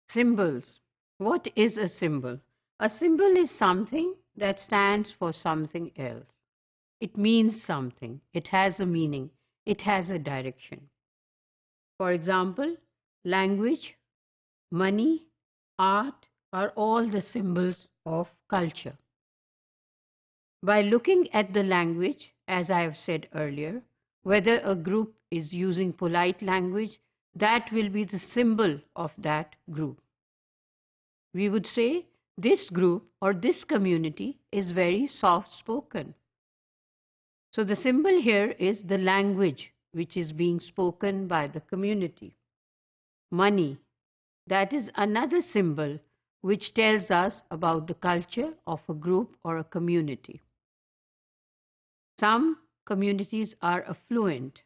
Symbols. What is a symbol? A symbol is something that stands for something else. It means something. It has a meaning. It has a direction. For example, language, money, art are all the symbols of culture. By looking at the language, as I have said earlier, whether a group is using polite language, that will be the symbol of that group. We would say this group or this community is very soft-spoken. So the symbol here is the language which is being spoken by the community. Money, that is another symbol which tells us about the culture of a group or a community. Some communities are affluent.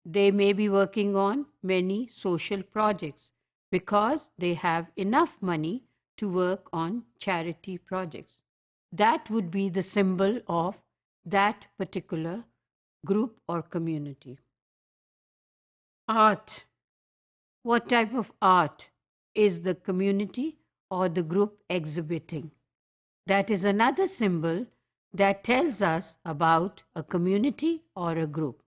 They may be working on many social projects because they have enough money to work on charity projects. That would be the symbol of that particular group or community. Art. What type of art is the community or the group exhibiting? That is another symbol that tells us about a community or a group.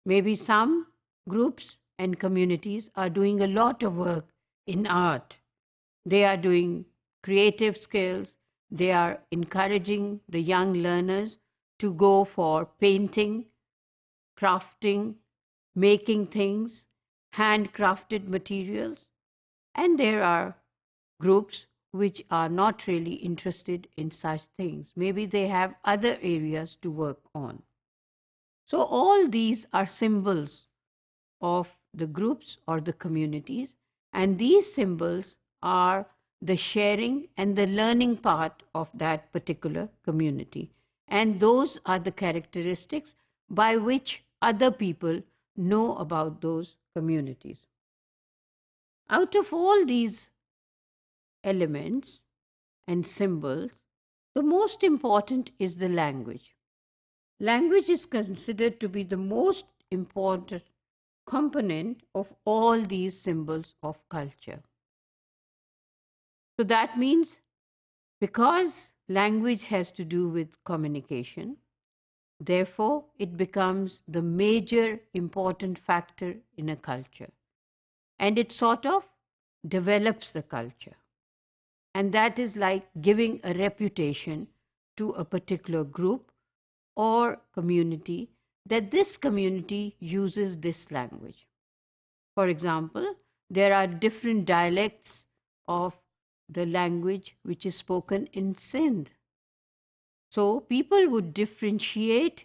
Maybe some groups and communities are doing a lot of work in art. They are doing creative skills. They are encouraging the young learners to go for painting, crafting, making things, handcrafted materials. And there are groups which are not really interested in such things. Maybe they have other areas to work on. So all these are symbols of the groups or the communities, and these symbols are the sharing and the learning part of that particular community. And those are the characteristics by which other people know about those communities. Out of all these elements and symbols, the most important is the language. Language is considered to be the most important component of all these symbols of culture. So that means because language has to do with communication, therefore it becomes the major important factor in a culture. And it sort of develops the culture. And that is like giving a reputation to a particular group or community that this community uses this language. For example, there are different dialects of the language which is spoken in Sindh. So people would differentiate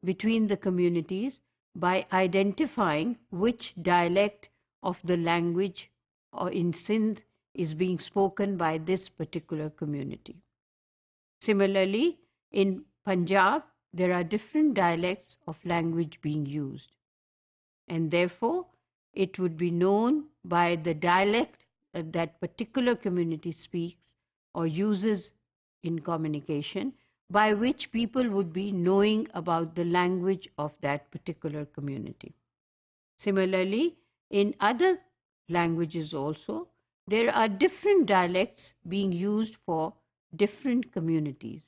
between the communities by identifying which dialect of the language or in Sindh is being spoken by this particular community. Similarly, in Punjab, there are different dialects of language being used. And therefore, it would be known by the dialect that particular community speaks or uses in communication, by which people would be knowing about the language of that particular community. Similarly, in other languages also, there are different dialects being used for different communities.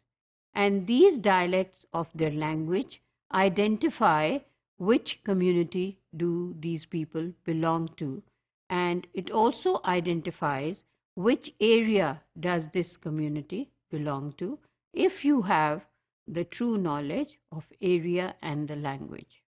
And these dialects of their language identify which community do these people belong to. And it also identifies which area does this community belong to if you have the true knowledge of area and the language.